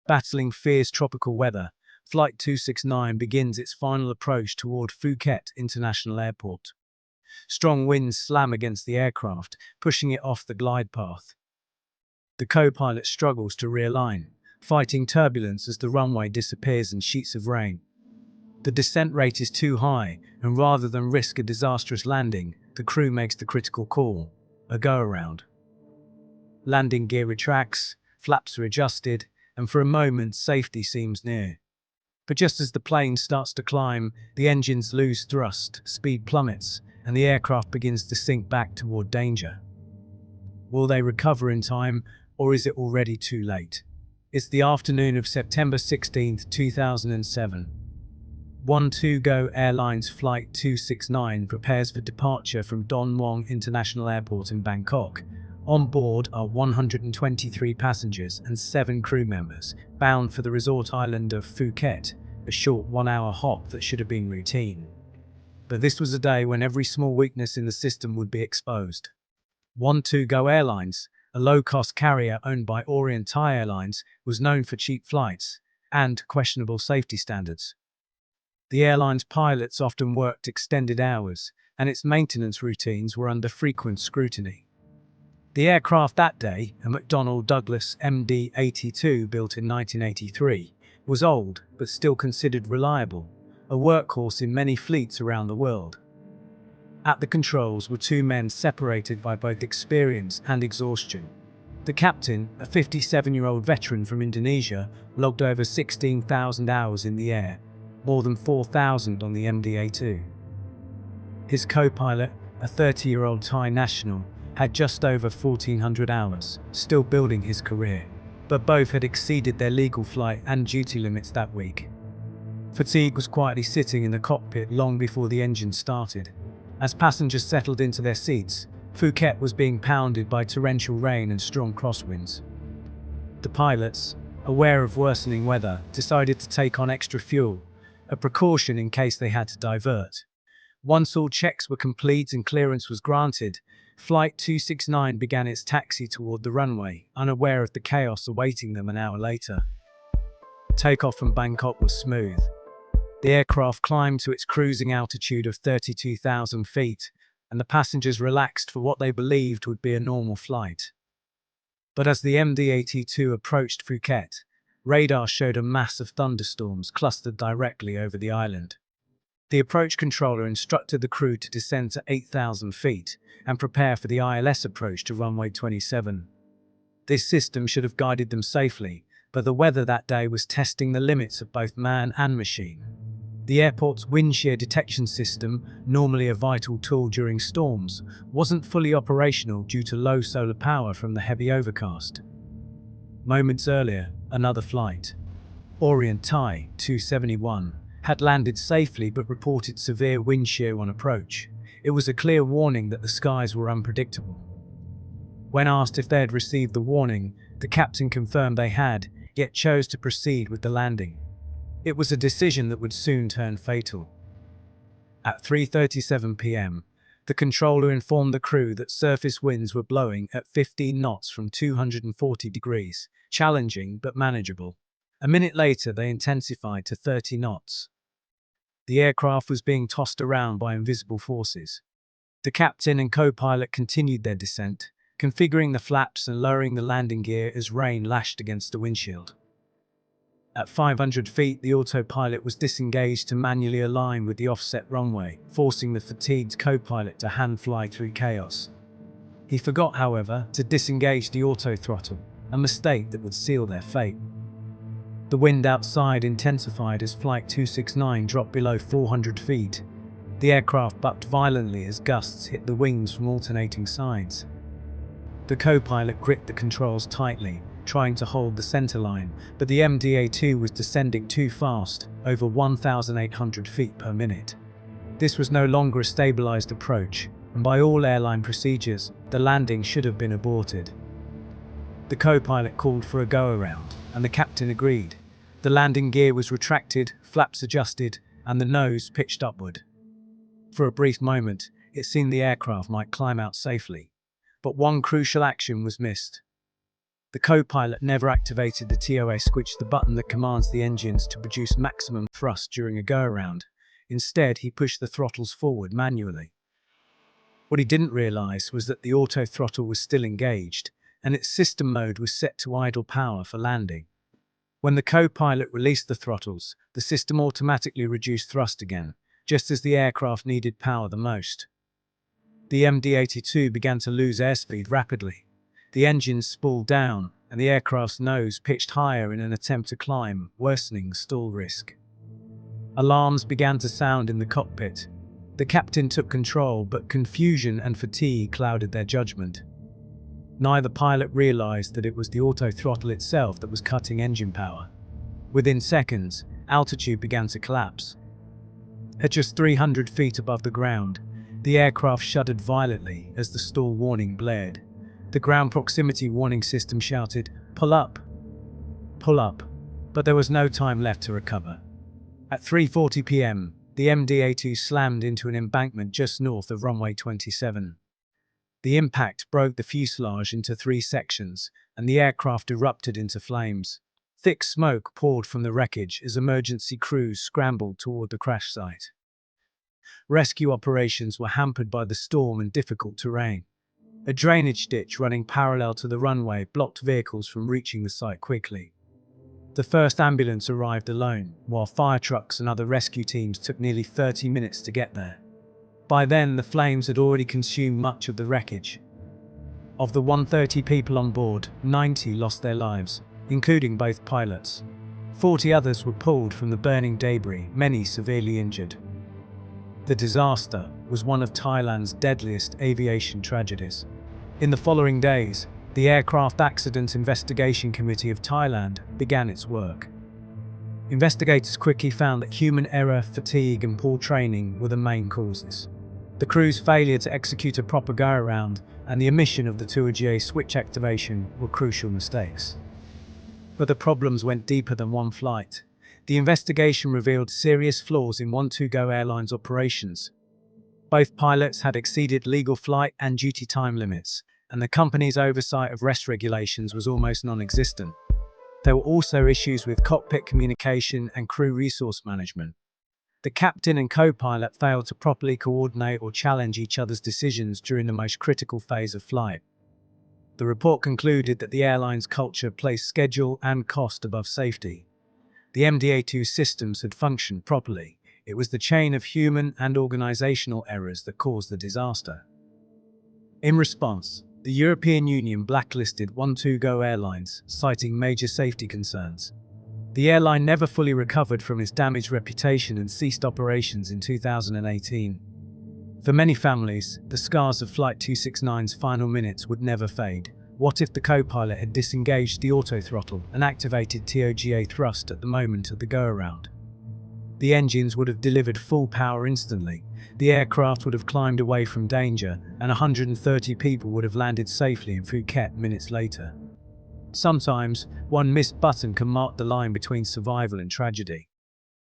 Battling fierce tropical weather, Flight 269 begins its final approach toward Phuket International Airport. Strong winds slam against the aircraft, pushing it off the glide path. The co-pilot struggles to realign, fighting turbulence as the runway disappears in sheets of rain. The descent rate is too high, and rather than risk a disastrous landing, the crew makes the critical call: a go-around. Landing gear retracts, flaps are adjusted, and for a moment safety seems near. But just as the plane starts to climb, the engines lose thrust, speed plummets, and the aircraft begins to sink back toward danger. Will they recover in time, or is it already too late? It's the afternoon of September 16, 2007. 12Go Airlines Flight 269 prepares for departure from Don Mueang International Airport in Bangkok. On board are 123 passengers and 7 crew members, bound for the resort island of Phuket, a short 1-hour hop that should have been routine. But this was a day when every small weakness in the system would be exposed. 12Go Airlines, a low-cost carrier owned by Orient Thai Airlines, was known for cheap flights and questionable safety standards. The airline's pilots often worked extended hours, and its maintenance routines were under frequent scrutiny. The aircraft that day, a McDonnell Douglas MD-82 built in 1983, was old but still considered reliable, a workhorse in many fleets around the world. At the controls were 2 men separated by both experience and exhaustion. The captain, a 57-year-old veteran from Indonesia, logged over 16,000 hours in the air, more than 4,000 on the MD-82. His co-pilot, a 30-year-old Thai national, had just over 1,400 hours, still building his career. But both had exceeded their legal flight and duty limits that week. Fatigue was quietly sitting in the cockpit long before the engine started. As passengers settled into their seats, Phuket was being pounded by torrential rain and strong crosswinds. The pilots, aware of worsening weather, decided to take on extra fuel, a precaution in case they had to divert. Once all checks were complete and clearance was granted, Flight 269 began its taxi toward the runway, unaware of the chaos awaiting them an hour later. Takeoff from Bangkok was smooth. The aircraft climbed to its cruising altitude of 32,000 feet, and the passengers relaxed for what they believed would be a normal flight. But as the MD-82 approached Phuket, radar showed a mass of thunderstorms clustered directly over the island. The approach controller instructed the crew to descend to 8,000 feet and prepare for the ILS approach to runway 27. This system should have guided them safely, but the weather that day was testing the limits of both man and machine. The airport's wind shear detection system, normally a vital tool during storms, wasn't fully operational due to low solar power from the heavy overcast. Moments earlier, another flight, Orient Thai 271, had landed safely but reported severe wind shear on approach. It was a clear warning that the skies were unpredictable. When asked if they had received the warning, the captain confirmed they had, yet chose to proceed with the landing. It was a decision that would soon turn fatal. At 3:37 p.m., the controller informed the crew that surface winds were blowing at 15 knots from 240 degrees, challenging but manageable. A minute later, they intensified to 30 knots. The aircraft was being tossed around by invisible forces. The captain and co-pilot continued their descent, configuring the flaps and lowering the landing gear as rain lashed against the windshield. At 500 feet, the autopilot was disengaged to manually align with the offset runway, forcing the fatigued co-pilot to hand fly through chaos. He forgot, however, to disengage the auto throttle, a mistake that would seal their fate. The wind outside intensified as Flight 269 dropped below 400 feet. The aircraft bucked violently as gusts hit the wings from alternating sides. The co-pilot gripped the controls tightly, trying to hold the center line, but the MD-82 was descending too fast, over 1,800 feet per minute. This was no longer a stabilized approach, and by all airline procedures, the landing should have been aborted. The co-pilot called for a go-around, and the captain agreed. The landing gear was retracted, flaps adjusted, and the nose pitched upward. For a brief moment, it seemed the aircraft might climb out safely. But one crucial action was missed. The co-pilot never activated the TOA switch, the button that commands the engines to produce maximum thrust during a go-around. Instead, he pushed the throttles forward manually. What he didn't realize was that the auto throttle was still engaged, and its system mode was set to idle power for landing. When the co-pilot released the throttles, the system automatically reduced thrust again, just as the aircraft needed power the most. The MD-82 began to lose airspeed rapidly. The engines spooled down, and the aircraft's nose pitched higher in an attempt to climb, worsening stall risk. Alarms began to sound in the cockpit. The captain took control, but confusion and fatigue clouded their judgment. Neither pilot realized that it was the auto throttle itself that was cutting engine power. Within seconds, altitude began to collapse. At just 300 feet above the ground, the aircraft shuddered violently as the stall warning blared. The ground proximity warning system shouted, "Pull up! Pull up!" But there was no time left to recover. At 3:40 p.m., the MD-82 slammed into an embankment just north of runway 27. The impact broke the fuselage into 3 sections, and the aircraft erupted into flames. Thick smoke poured from the wreckage as emergency crews scrambled toward the crash site. Rescue operations were hampered by the storm and difficult terrain. A drainage ditch running parallel to the runway blocked vehicles from reaching the site quickly. The first ambulance arrived alone, while fire trucks and other rescue teams took nearly 30 minutes to get there. By then, the flames had already consumed much of the wreckage. Of the 130 people on board, 90 lost their lives, including both pilots. 40 others were pulled from the burning debris, many severely injured. The disaster was one of Thailand's deadliest aviation tragedies. In the following days, the Aircraft Accident Investigation Committee of Thailand began its work. Investigators quickly found that human error, fatigue, and poor training were the main causes. The crew's failure to execute a proper go-around and the omission of the TOA switch activation were crucial mistakes. But the problems went deeper than one flight. The investigation revealed serious flaws in 1-2-Go Airlines operations. Both pilots had exceeded legal flight and duty time limits, and the company's oversight of rest regulations was almost non-existent. There were also issues with cockpit communication and crew resource management. The captain and co-pilot failed to properly coordinate or challenge each other's decisions during the most critical phase of flight. The report concluded that the airline's culture placed schedule and cost above safety. The MD-82 systems had functioned properly. It was the chain of human and organizational errors that caused the disaster. In response, the European Union blacklisted 1-2-Go Airlines, citing major safety concerns. The airline never fully recovered from its damaged reputation and ceased operations in 2018. For many families, the scars of Flight 269's final minutes would never fade. What if the co-pilot had disengaged the autothrottle and activated TOGA thrust at the moment of the go-around? The engines would have delivered full power instantly, the aircraft would have climbed away from danger, and 130 people would have landed safely in Phuket minutes later. Sometimes, one missed button can mark the line between survival and tragedy.